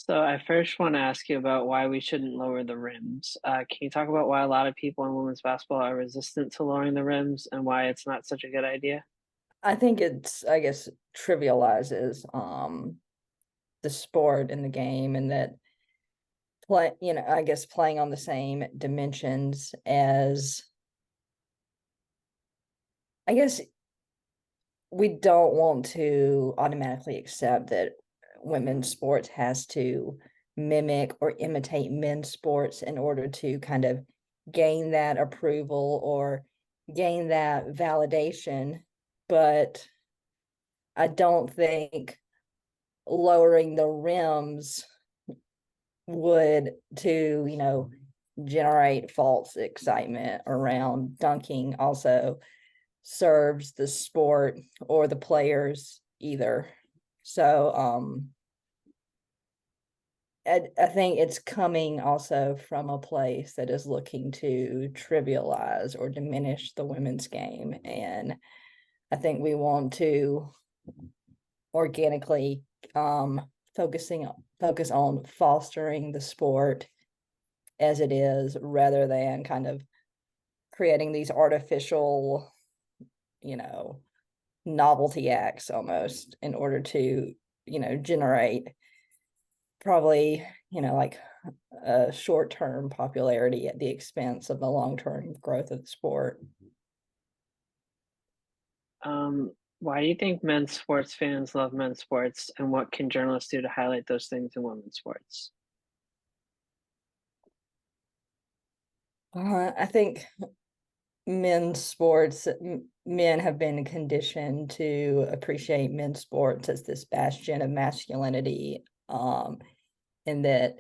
So I first want to ask you about why we shouldn't lower the rims. Can you talk about why a lot of people in women's basketball are resistant to lowering the rims and why it's not such a good idea? I think I guess, trivializes the sport and the game, and that I guess playing on the same dimensions as, I guess, we don't want to automatically accept that women's sports has to mimic or imitate men's sports in order to kind of gain that approval or gain that validation. But I don't think lowering the rims would to, generate false excitement around dunking also serves the sport or the players either. So I think it's coming also from a place that is looking to trivialize or diminish the women's game. And I think we want to organically focus on fostering the sport as it is, rather than kind of creating these artificial, you know, novelty acts almost in order to, generate probably, like a short-term popularity at the expense of the long-term growth of the sport. Why do you think men's sports fans love men's sports, and what can journalists do to highlight those things in women's sports? I think men's sports, men have been conditioned to appreciate men's sports as this bastion of masculinity, and that,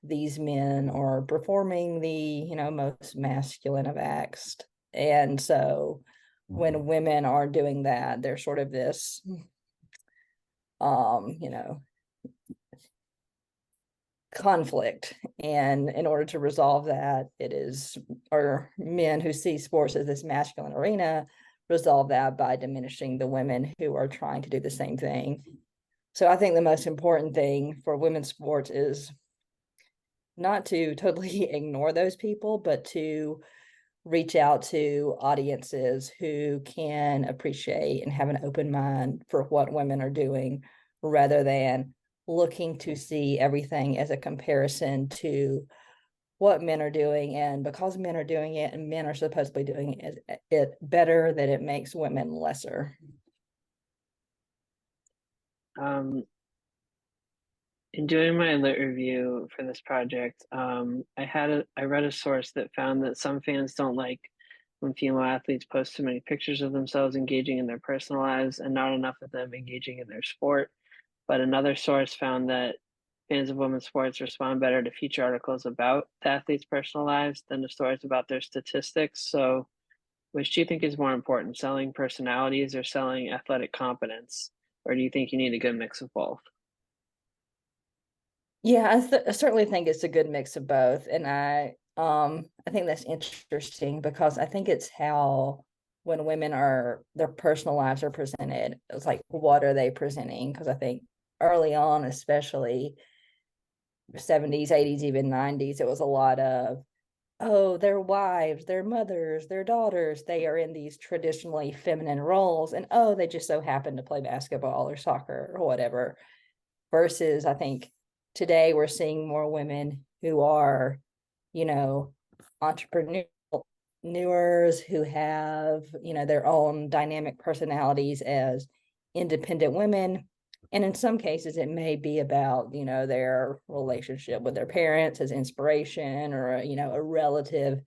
these men are performing the, most masculine of acts. And so when women are doing that, they're sort of this, um, you know, conflict. And in order to resolve that, it is our men who see sports as this masculine arena resolve that by diminishing the women who are trying to do the same thing. So I think the most important thing for women's sports is not to totally ignore those people, but to reach out to audiences who can appreciate and have an open mind for what women are doing, rather than looking to see everything as a comparison to what men are doing. And because men are doing it and men are supposedly doing it better, that it makes women lesser. Um, in doing my lit review for this project, I read a source that found that some fans don't like when female athletes post too many pictures of themselves engaging in their personal lives and not enough of them engaging in their sport. But another source found that fans of women's sports respond better to feature articles about the athletes' personal lives than to stories about their statistics. So, which do you think is more important, selling personalities or selling athletic competence? Or do you think you need a good mix of both? Yeah, I certainly think it's a good mix of both, and I think that's interesting because I think it's how, when women are, their personal lives are presented, it's like, what are they presenting? Because I think early on, especially 70s, 80s, even 90s, it was a lot of, oh, their wives, their mothers, their daughters, they are in these traditionally feminine roles, and oh, they just so happen to play basketball or soccer or whatever. Versus, I think today we're seeing more women who are, you know, entrepreneurs who have, their own dynamic personalities as independent women. And in some cases, it may be about, their relationship with their parents as inspiration, or, a relative,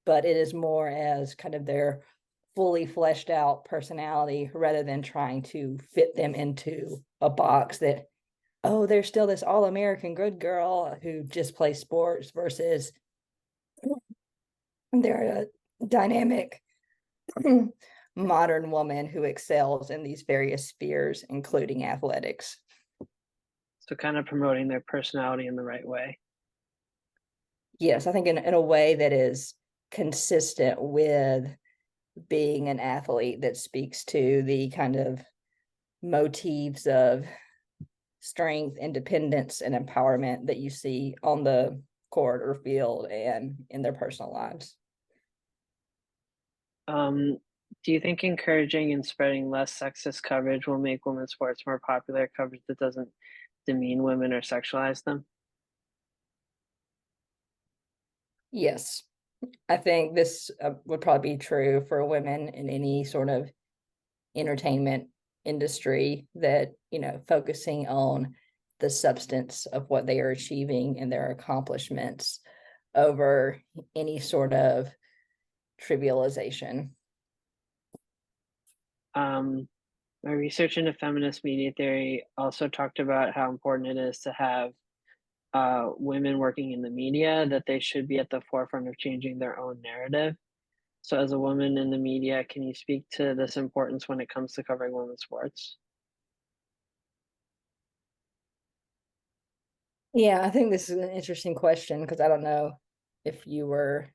but it is more as kind of their fully fleshed out personality, rather than trying to fit them into a box that, oh, there's still this all-American good girl who just plays sports, versus they're a dynamic modern woman who excels in these various spheres, including athletics. So, kind of promoting their personality in the right way. Yes, I think in a way that is consistent with being an athlete, that speaks to the kind of motifs of strength, independence, and empowerment that you see on the court or field and in their personal lives. Um, do you think encouraging and spreading less sexist coverage will make women's sports more popular, coverage that doesn't demean women or sexualize them? Yes, I think this would probably be true for women in any sort of entertainment industry, that, focusing on the substance of what they are achieving and their accomplishments over any sort of trivialization. Um, my research into feminist media theory also talked about how important it is to have women working in the media, that they should be at the forefront of changing their own narrative. So, as a woman in the media, can you speak to this importance when it comes to covering women's sports? Yeah, I think this is an interesting question because I don't know if you were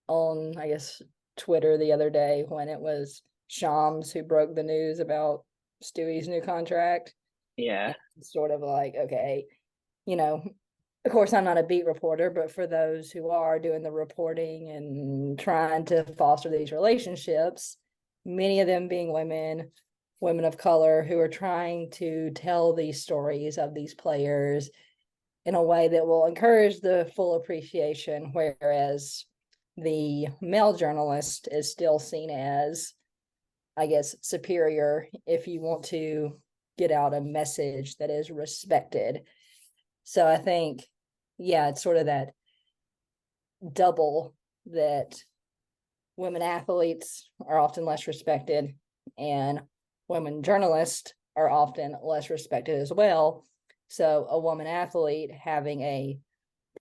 on, I guess, Twitter the other day when it was Shams who broke the news about Stewie's new contract. Yeah. It's sort of like, okay, you know, of course, I'm not a beat reporter, but for those who are doing the reporting and trying to foster these relationships, many of them being women, women of color who are trying to tell these stories of these players in a way that will encourage the full appreciation, whereas the male journalist is still seen as, I guess, superior if you want to get out a message that is respected. So I think, yeah, it's sort of that double that women athletes are often less respected and women journalists are often less respected as well. So a woman athlete having a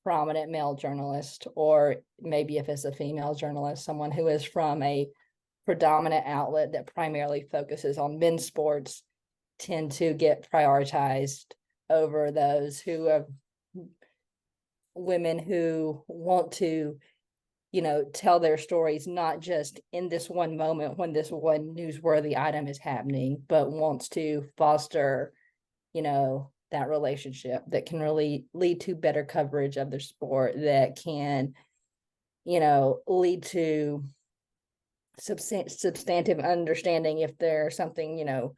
prominent male journalist, or maybe if it's a female journalist, someone who is from a predominant outlet that primarily focuses on men's sports, tend to get prioritized over those who have women who want to, tell their stories, not just in this one moment when this one newsworthy item is happening, but wants to foster, that relationship that can really lead to better coverage of their sport, that can, lead to substantive understanding if there's something,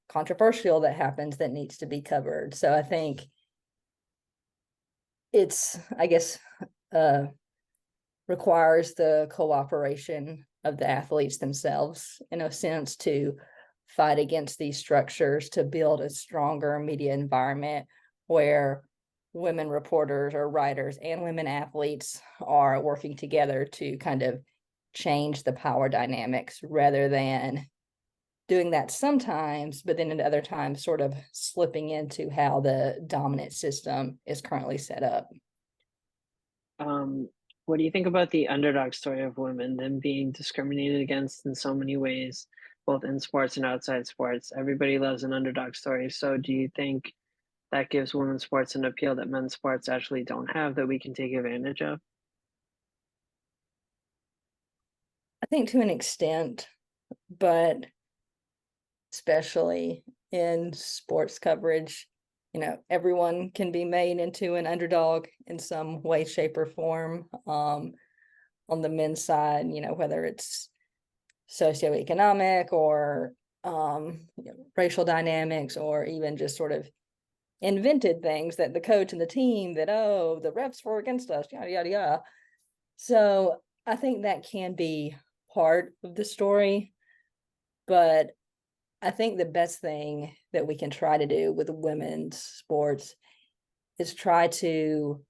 controversial that happens that needs to be covered. So I think it's, I guess, uh, requires the cooperation of the athletes themselves, in a sense, to fight against these structures, to build a stronger media environment where women reporters or writers and women athletes are working together to kind of change the power dynamics, rather than doing that sometimes, but then at other times sort of slipping into how the dominant system is currently set up. Um, what do you think about the underdog story of women, them being discriminated against in so many ways, both in sports and outside sports? Everybody loves an underdog story. So, do you think that gives women's sports an appeal that men's sports actually don't have, that we can take advantage of? I think to an extent, but especially in sports coverage, everyone can be made into an underdog in some way, shape, or form. On the men's side, whether it's socioeconomic or racial dynamics, or even just sort of invented things that the coach and the team, that, oh, the refs were against us, yada yada yada. So I think that can be part of the story, but I think the best thing that we can try to do with women's sports is try to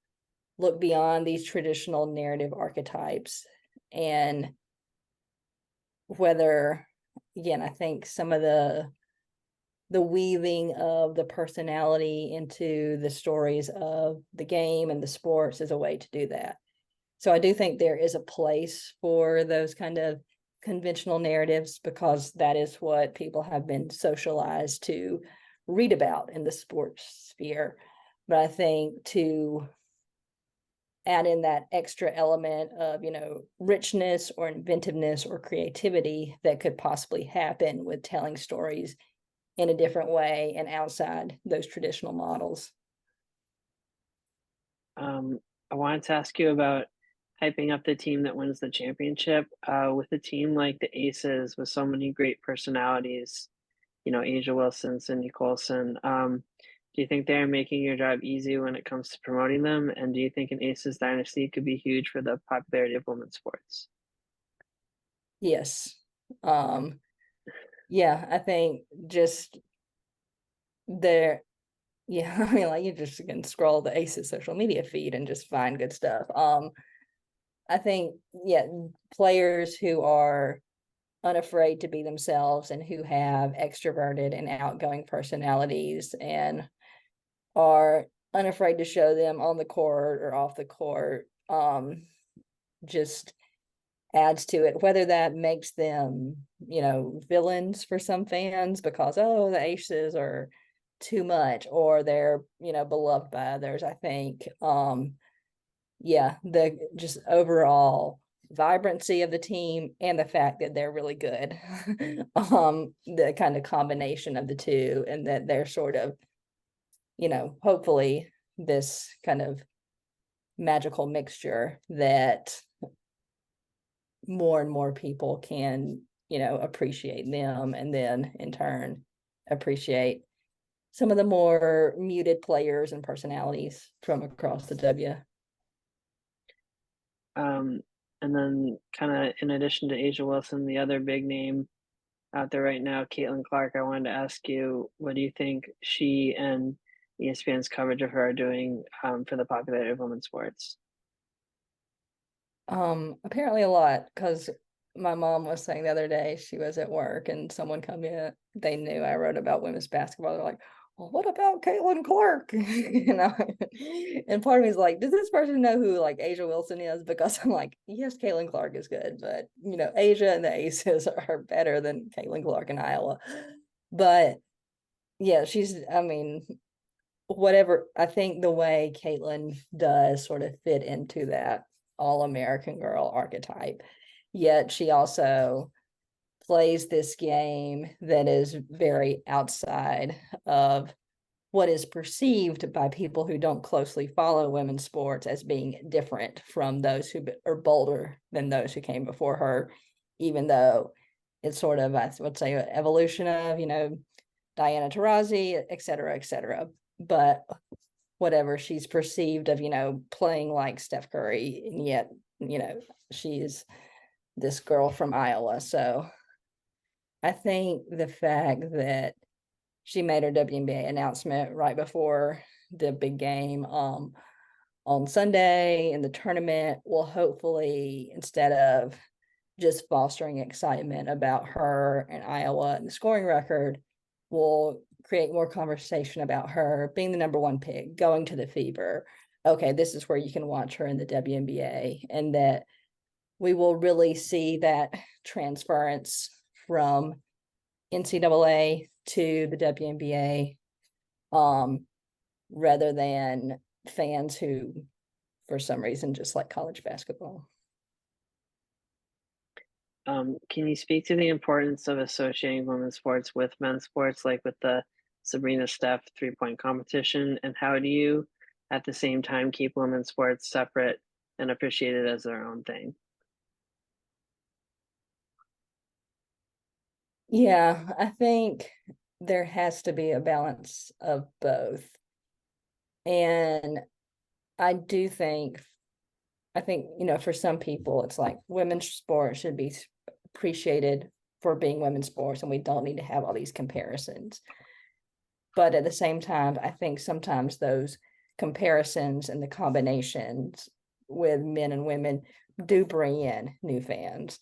look beyond these traditional narrative archetypes, and whether, again, I think some of the weaving of the personality into the stories of the game and the sports is a way to do that. So I do think there is a place for those kind of conventional narratives, because that is what people have been socialized to read about in the sports sphere. But I think to add in that extra element of, richness or inventiveness or creativity that could possibly happen with telling stories in a different way and outside those traditional models. I wanted to ask you about hyping up the team that wins the championship. With a team like the Aces, with so many great personalities, Asia Wilson, Cindy Colson. Do you think they're making your job easy when it comes to promoting them? And do you think an Aces dynasty could be huge for the popularity of women's sports? Yes. Yeah, I think just there, yeah, I mean, like you just can scroll the Aces social media feed and just find good stuff. I think, yeah, players who are unafraid to be themselves and who have extroverted and outgoing personalities and are unafraid to show them on the court or off the court, just adds to it, whether that makes them, villains for some fans because, oh, the Aces are too much, or they're, beloved by others. I think, yeah, the just overall vibrancy of the team and the fact that they're really good, the kind of combination of the two, and that they're sort of, hopefully this kind of magical mixture that more and more people can, appreciate them, and then in turn appreciate some of the more muted players and personalities from across the W. Um, and then, kind of in addition to Asia Wilson, the other big name out there right now, Caitlin Clark, I wanted to ask you, what do you think she and ESPN's coverage of her are doing for the popularity of women's sports? Apparently a lot, because my mom was saying the other day she was at work and someone come in, they knew I wrote about women's basketball. They're like, well, what about Caitlin Clark? And part of me is like, does this person know who like Asia Wilson is? Because I'm like, yes, Caitlin Clark is good, but Asia and the Aces are better than Caitlin Clark in Iowa. But yeah, I mean, whatever, I think the way Caitlin does sort of fit into that all-American girl archetype, yet she also plays this game that is very outside of what is perceived by people who don't closely follow women's sports as being different from those who are bolder than those who came before her, even though it's sort of, I would say, an evolution of, Diana Taurasi, et cetera, et cetera. But whatever, she's perceived of, playing like Steph Curry, and yet, she's this girl from Iowa. So I think the fact that she made her WNBA announcement right before the big game on Sunday in the tournament will hopefully, instead of just fostering excitement about her and Iowa and the scoring record, will create more conversation about her being the number one pick, going to the Fever. Okay, this is where you can watch her in the WNBA, and that we will really see that transference from NCAA to the WNBA, rather than fans who, for some reason, just like college basketball. Can you speak to the importance of associating women's sports with men's sports, like with the Sabrina Steph 3-point competition? And how do you, at the same time, keep women's sports separate and appreciated as their own thing? Yeah, I think there has to be a balance of both. And I do think, for some people, it's like women's sports should be appreciated for being women's sports, and we don't need to have all these comparisons. But at the same time, I think sometimes those comparisons and the combinations with men and women do bring in new fans.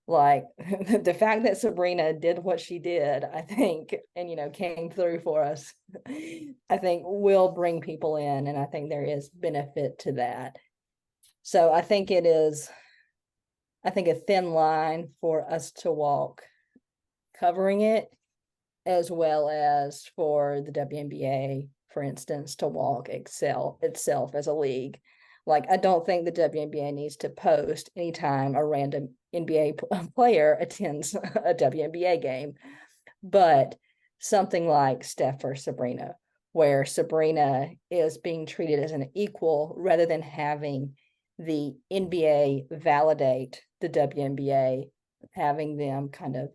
Like the fact that Sabrina did what she did, I think, and came through for us, I think will bring people in, and I think there is benefit to that. So I think it is, I think, a thin line for us to walk covering it, as well as for the WNBA, for instance, to walk excel itself as a league. Like, I don't think the WNBA needs to post anytime a random NBA player attends a WNBA game, but something like Steph or Sabrina, where Sabrina is being treated as an equal rather than having the NBA validate the WNBA, having them kind of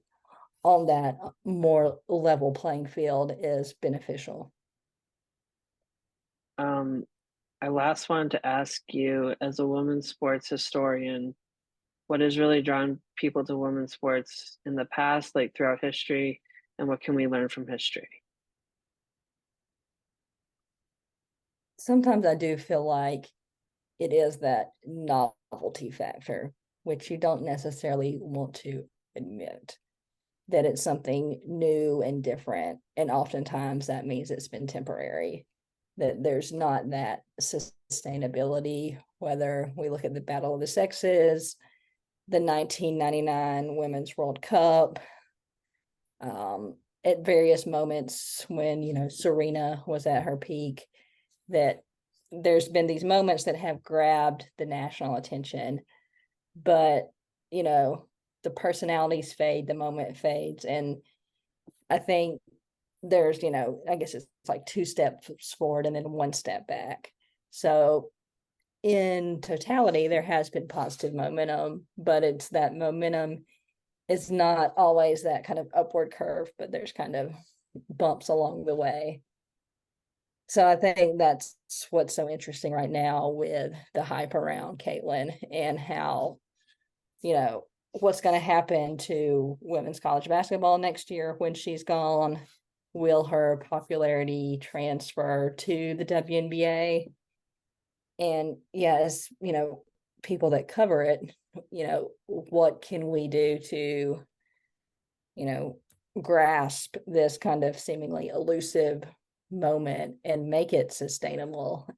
on that more level playing field is beneficial. Um, I last wanted to ask you, as a women's sports historian, what has really drawn people to women's sports in the past, like throughout history, and what can we learn from history? Sometimes I do feel like it is that novelty factor, which you don't necessarily want to admit that it's something new and different. And oftentimes that means it's been temporary, that there's not that sustainability, whether we look at the Battle of the Sexes, the 1999 Women's World Cup, at various moments when, Serena was at her peak, that there's been these moments that have grabbed the national attention, but, you know, the personalities fade, the moment fades. And I think there's, I guess it's like two steps forward and then one step back. So in totality, there has been positive momentum, but it's that momentum is not always that kind of upward curve, but there's kind of bumps along the way. So I think that's what's so interesting right now with the hype around Caitlin and how, what's going to happen to women's college basketball next year when she's gone. Will her popularity transfer to the WNBA? And yeah, as people that cover it, what can we do to, you know, grasp this kind of seemingly elusive moment and make it sustainable?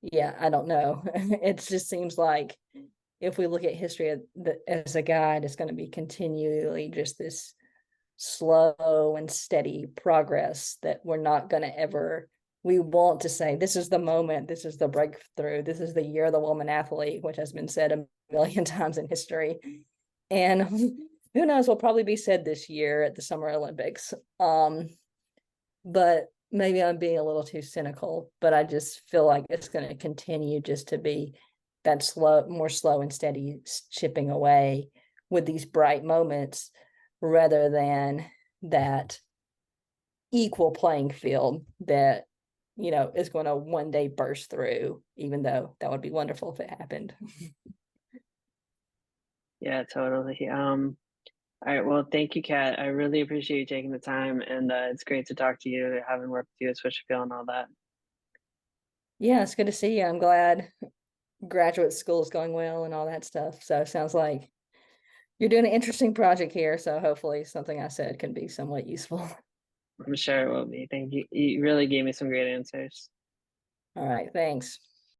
Yeah, I don't know. It just seems like if we look at history as a guide, it's going to be continually just this slow and steady progress that we're not going to ever. We want to say this is the moment, this is the breakthrough, this is the year of the woman athlete, which has been said a million times in history. And who knows, will probably be said this year at the Summer Olympics. But maybe I'm being a little too cynical, but I just feel like it's going to continue just to be that more slow and steady chipping away with these bright moments rather than that equal playing field that, is going to one day burst through, even though that would be wonderful if it happened. Yeah, totally. All right. Well, thank you, Kat. I really appreciate you taking the time, and it's great to talk to you, having worked with you at Swish Appeal and all that. Yeah, it's good to see you. I'm glad graduate school is going well and all that stuff. So it sounds like you're doing an interesting project here. So hopefully something I said can be somewhat useful. I'm sure it will be. Thank you. You really gave me some great answers. All right, thanks.